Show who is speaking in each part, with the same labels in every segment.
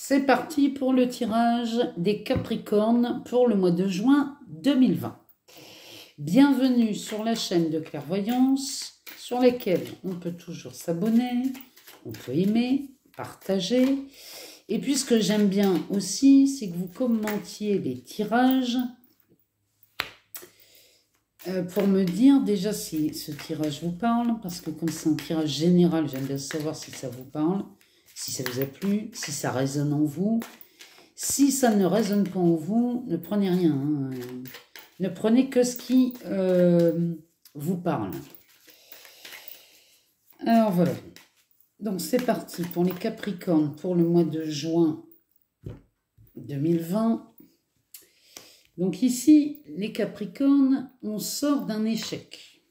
Speaker 1: C'est parti pour le tirage des Capricornes pour le mois de juin 2020. Bienvenue sur la chaîne de clairvoyance sur laquelle on peut toujours s'abonner, on peut aimer, partager. Et puis ce que j'aime bien aussi, c'est que vous commentiez les tirages pour me dire déjà si ce tirage vous parle, parce que comme c'est un tirage général, j'aime bien savoir si ça vous parle, si ça vous a plu, si ça résonne en vous. Si ça ne résonne pas en vous, ne prenez rien. Hein. Ne prenez que ce qui vous parle. Alors voilà. Donc c'est parti pour les Capricornes pour le mois de juin 2020. Donc ici, les Capricornes, on sort d'un échec.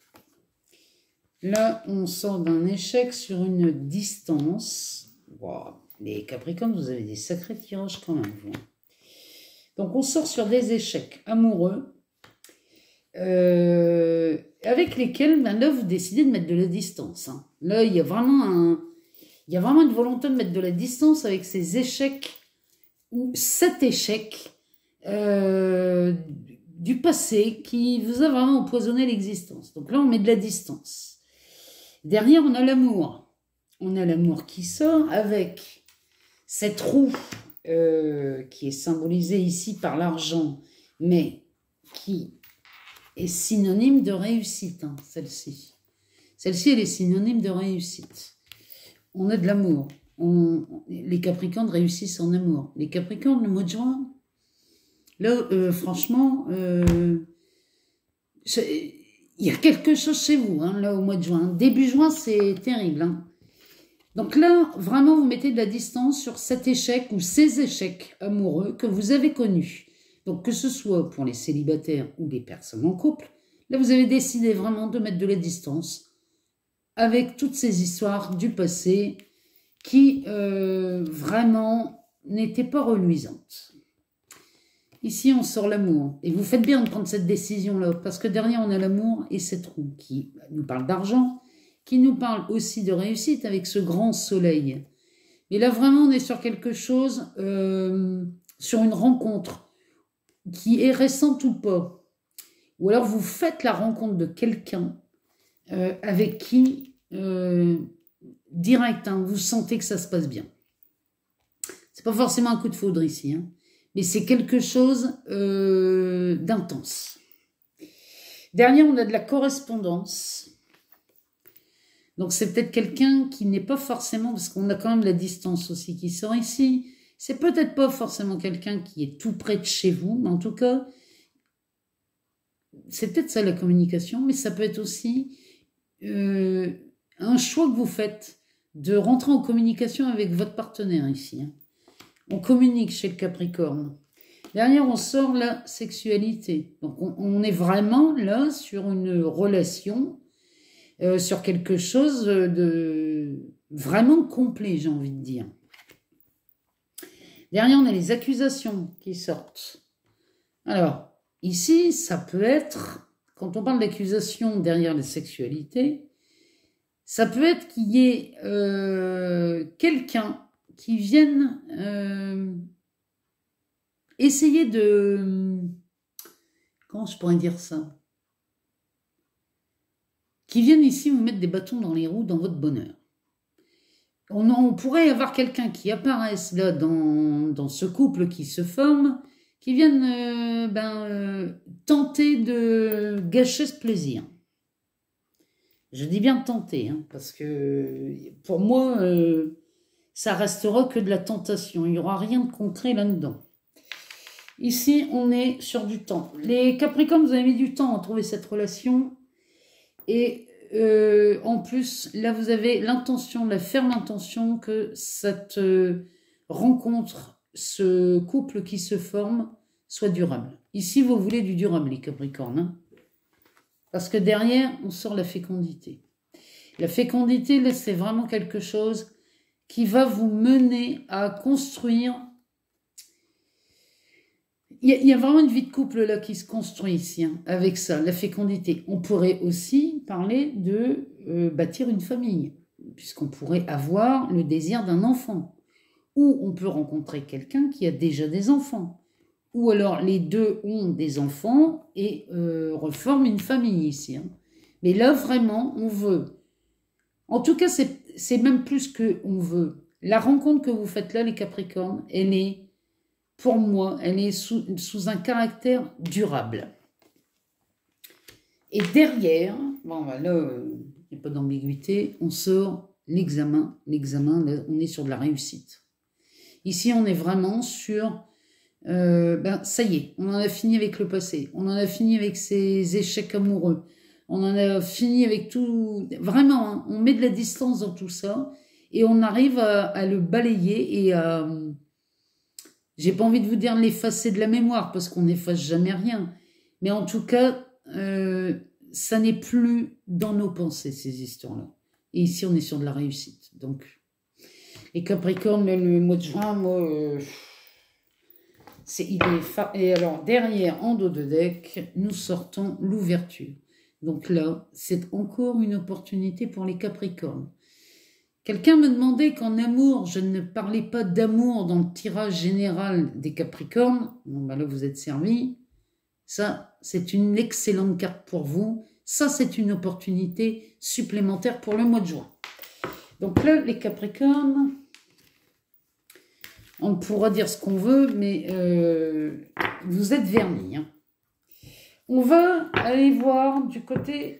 Speaker 1: Là, on sort d'un échec sur une distance. Wow. Les Capricornes, vous avez des sacrés tirages quand même. Vous. Donc on sort sur des échecs amoureux avec lesquels, ben là, vous décidez de mettre de la distance. Hein. Là, il y a vraiment une volonté de mettre de la distance avec ces échecs ou cet échec du passé qui vous a vraiment empoisonné l'existence. Donc là, on met de la distance. Derrière, on a l'amour. On a l'amour qui sort avec cette roue qui est symbolisée ici par l'argent, mais qui est synonyme de réussite, hein, celle-ci. Celle-ci, elle est synonyme de réussite. On a de l'amour. Les Capricornes réussissent en amour. Les Capricornes, le mois de juin, là, franchement, il y a quelque chose chez vous, hein, là, au mois de juin. Début juin, c'est terrible. Hein. Donc là, vraiment, vous mettez de la distance sur cet échec ou ces échecs amoureux que vous avez connus. Donc, que ce soit pour les célibataires ou les personnes en couple, là, vous avez décidé vraiment de mettre de la distance avec toutes ces histoires du passé qui, vraiment, n'étaient pas reluisantes. Ici, on sort l'amour. Et vous faites bien de prendre cette décision-là, parce que derrière, on a l'amour et cette roue qui nous parle d'argent, qui nous parle aussi de réussite avec ce grand soleil. Mais là, vraiment, on est sur quelque chose, sur une rencontre qui est récente ou pas. Ou alors, vous faites la rencontre de quelqu'un avec qui, direct, hein, vous sentez que ça se passe bien. C'est pas forcément un coup de foudre ici, hein. Mais c'est quelque chose d'intense. Derrière, on a de la correspondance. Donc, c'est peut-être quelqu'un qui n'est pas forcément, parce qu'on a quand même la distance aussi qui sort ici, c'est peut-être pas forcément quelqu'un qui est tout près de chez vous, mais en tout cas, c'est peut-être ça la communication, mais ça peut être aussi un choix que vous faites de rentrer en communication avec votre partenaire ici. Hein. On communique chez le Capricorne. Derrière, on sort la sexualité. Donc, on est vraiment là sur une relation, sur quelque chose de vraiment complet, j'ai envie de dire. Derrière, on a les accusations qui sortent. Alors, ici, ça peut être, quand on parle d'accusation derrière la sexualité, ça peut être qu'il y ait quelqu'un qui vienne essayer de... Comment je pourrais dire ça? Qui viennent ici vous mettre des bâtons dans les roues dans votre bonheur. On pourrait avoir quelqu'un qui apparaisse là dans ce couple qui se forme, qui vienne tenter de gâcher ce plaisir. Je dis bien tenter, hein, parce que pour moi, ça restera que de la tentation. Il n'y aura rien de concret là-dedans. Ici, on est sur du temps. Les Capricornes, vous avez mis du temps à trouver cette relation. Et en plus, là, vous avez l'intention, la ferme intention que cette rencontre, ce couple qui se forme, soit durable. Ici, vous voulez du durable, les Capricornes. Hein, parce que derrière, on sort la fécondité. La fécondité, là, c'est vraiment quelque chose qui va vous mener à construire... Il y a vraiment une vie de couple là qui se construit ici, hein, avec ça, la fécondité. On pourrait aussi parler de bâtir une famille, puisqu'on pourrait avoir le désir d'un enfant. ou on peut rencontrer quelqu'un qui a déjà des enfants. Ou alors les deux ont des enfants et reforment une famille ici. Hein. Mais là, vraiment, on veut. En tout cas, c'est même plus que on veut. La rencontre que vous faites là, les Capricornes, elle est, pour moi, elle est sous un caractère durable. Et derrière, bon, là, il n'y a pas d'ambiguïté, on sort l'examen. L'examen, on est sur de la réussite. Ici, on est vraiment sur... ça y est, on en a fini avec le passé. On en a fini avec ses échecs amoureux. On en a fini avec tout... Vraiment, hein, on met de la distance dans tout ça et on arrive à le balayer et à... J'ai pas envie de vous dire l'effacer de la mémoire parce qu'on n'efface jamais rien. Mais en tout cas, ça n'est plus dans nos pensées, ces histoires-là. Et ici, on est sur de la réussite. Donc, les Capricornes, le mois de juin, moi... Et alors, derrière, en dos de deck, nous sortons l'ouverture. Donc là, c'est encore une opportunité pour les Capricornes. Quelqu'un me demandait qu'en amour, je ne parlais pas d'amour dans le tirage général des Capricornes. Bon, ben là, vous êtes servis. Ça, c'est une excellente carte pour vous. Ça, c'est une opportunité supplémentaire pour le mois de juin. Donc là, les Capricornes... On pourra dire ce qu'on veut, mais vous êtes vernis. Hein. On va aller voir du côté...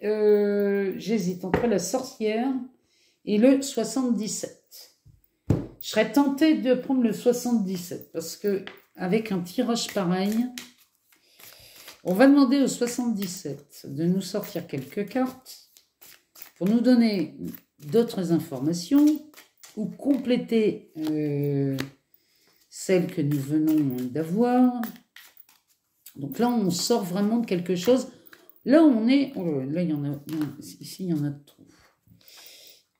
Speaker 1: J'hésite entre la sorcière et le 77. Je serais tentée de prendre le 77 parce que avec un tirage pareil, on va demander au 77 de nous sortir quelques cartes pour nous donner d'autres informations ou compléter... celle que nous venons d'avoir. Donc là, on sort vraiment de quelque chose. Là, on est... Oh, là, il y en a... Ici, il y en a trop.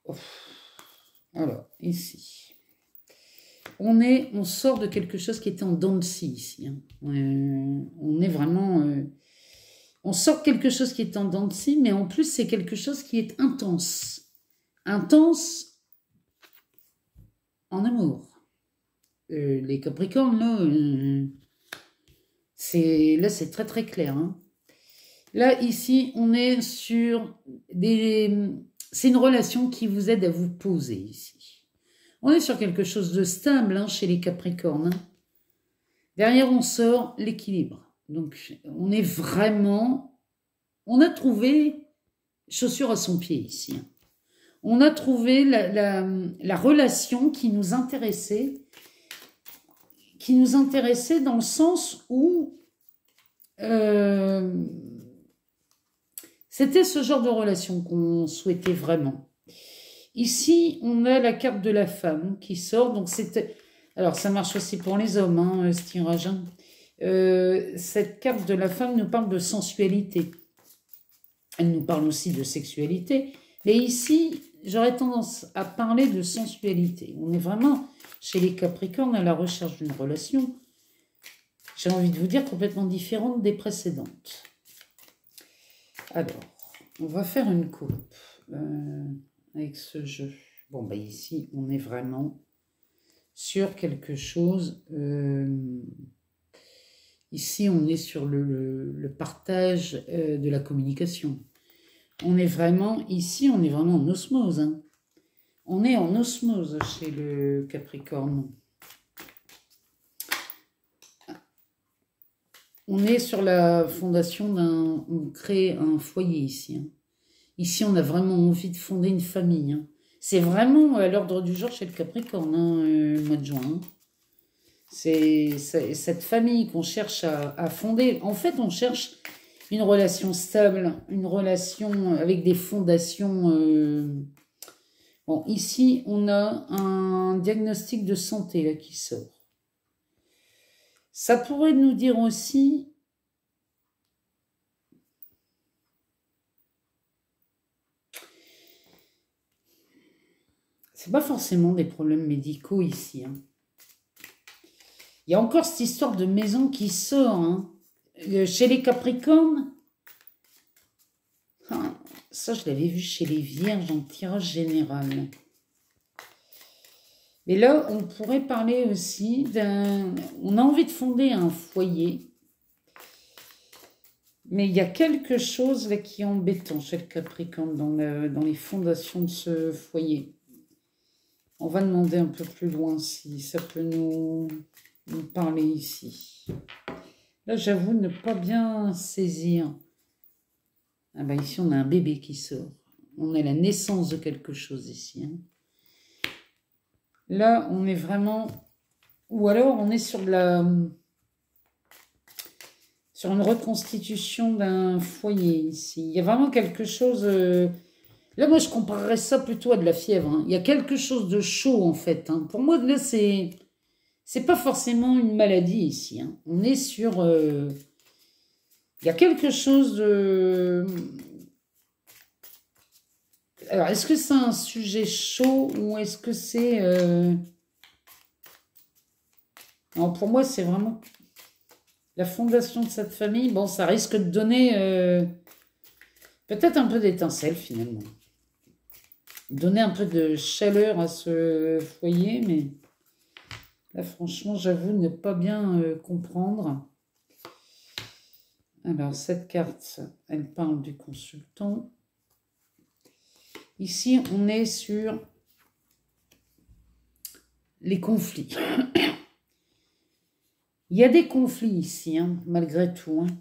Speaker 1: Oh. Alors, ici. On sort de quelque chose qui était en dents de scie, ici. Hein. On est vraiment... on sort de quelque chose qui est en dents de scie, mais en plus, c'est quelque chose qui est intense. Intense en amour. Les Capricornes, là, c'est très très clair. Hein. Là, ici, on est sur des... C'est une relation qui vous aide à vous poser ici. On est sur quelque chose de stable hein, chez les Capricornes. Hein. Derrière, on sort l'équilibre. Donc, on est vraiment... On a trouvé chaussure à son pied ici. Hein. On a trouvé la relation qui nous intéressait dans le sens où c'était ce genre de relation qu'on souhaitait vraiment. Ici, on a la carte de la femme qui sort. Donc alors, ça marche aussi pour les hommes, hein, ce tirage. Hein. Cette carte de la femme nous parle de sensualité. Elle nous parle aussi de sexualité. Mais ici, j'aurais tendance à parler de sensualité. On est vraiment... Chez les Capricornes, à la recherche d'une relation, j'ai envie de vous dire complètement différente des précédentes. Alors, on va faire une coupe avec ce jeu. Bon, bah ici, on est vraiment sur quelque chose. Ici, on est sur le partage de la communication. Ici, on est vraiment en osmose, hein. On est en osmose chez le Capricorne. On est sur la fondation d'un... On crée un foyer ici. Hein. Ici, on a vraiment envie de fonder une famille. Hein. C'est vraiment à l'ordre du jour chez le Capricorne, hein, le mois de juin. Hein. C'est cette famille qu'on cherche à fonder. En fait, on cherche une relation stable, une relation avec des fondations... Bon, ici, on a un diagnostic de santé là, qui sort. Ça pourrait nous dire aussi... C'est pas forcément des problèmes médicaux ici. Hein. Il y a encore cette histoire de maison qui sort. Hein. Chez les Capricornes... Ça, je l'avais vu chez les Vierges en tirage général. Mais là, on pourrait parler aussi d'un... On a envie de fonder un foyer, mais il y a quelque chose là qui est embêtant chez le Capricorne dans les fondations de ce foyer. On va demander un peu plus loin si ça peut nous parler ici. Là, j'avoue ne pas bien saisir. Ah ben ici, on a un bébé qui sort. On a la naissance de quelque chose ici. Hein. Là, on est vraiment... Ou alors, on est sur une reconstitution d'un foyer ici. Il y a vraiment quelque chose... Là, moi, je comparerais ça plutôt à de la fièvre. Hein. Il y a quelque chose de chaud, en fait. Hein. Pour moi, là, c'est pas forcément une maladie ici. Hein. On est sur... il y a quelque chose de... Alors, est-ce que c'est un sujet chaud ou est-ce que c'est... Non, pour moi, c'est vraiment la fondation de cette famille. Bon, ça risque de donner peut-être un peu d'étincelle, finalement. Donner un peu de chaleur à ce foyer, mais là, franchement, j'avoue ne pas bien comprendre. Alors, cette carte, elle parle du consultant. Ici, on est sur les conflits. Il y a des conflits ici, hein, malgré tout. Hein.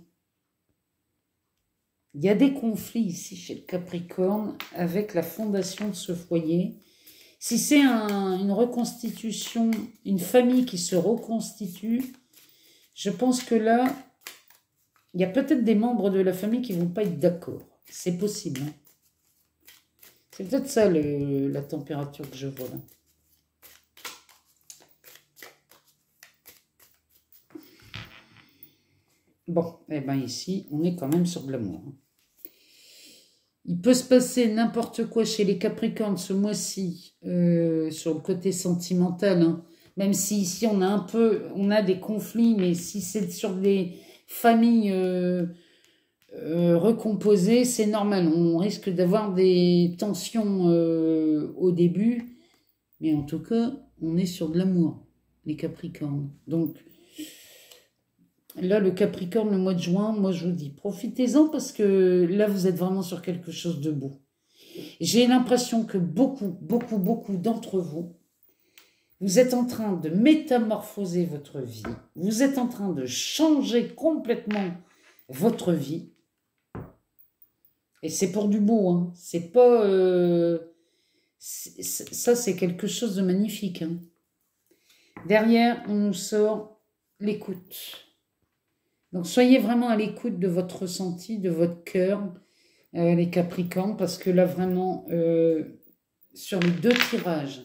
Speaker 1: Il y a des conflits ici chez le Capricorne avec la fondation de ce foyer. Si c'est une reconstitution, une famille qui se reconstitue, je pense que là, il y a peut-être des membres de la famille qui ne vont pas être d'accord. C'est possible. Hein. C'est peut-être ça la température que je vois là. Bon, eh bien ici, on est quand même sur de l'amour. Il peut se passer n'importe quoi chez les Capricornes ce mois-ci, sur le côté sentimental. Hein. Même si ici, on a des conflits, mais si c'est sur des familles recomposées, c'est normal. On risque d'avoir des tensions au début, mais en tout cas, on est sur de l'amour, les Capricornes. Donc, là, le Capricorne, le mois de juin, moi, je vous dis, profitez-en parce que là, vous êtes vraiment sur quelque chose de beau. J'ai l'impression que beaucoup d'entre vous, vous êtes en train de métamorphoser votre vie. Vous êtes en train de changer complètement votre vie. Et c'est pour du beau. Hein. C'est pas... ça, c'est quelque chose de magnifique. Hein. Derrière, on nous sort l'écoute. Donc, soyez vraiment à l'écoute de votre ressenti, de votre cœur, les Capricornes, parce que là, vraiment, sur les deux tirages,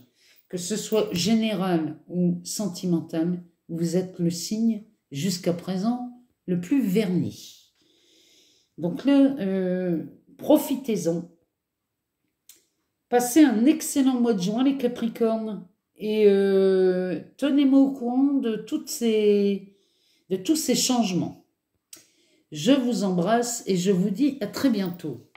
Speaker 1: que ce soit général ou sentimental, vous êtes le signe, jusqu'à présent, le plus verni. Donc là, profitez-en. Passez un excellent mois de juin, les Capricornes, et tenez-moi au courant de tous ces changements. Je vous embrasse et je vous dis à très bientôt.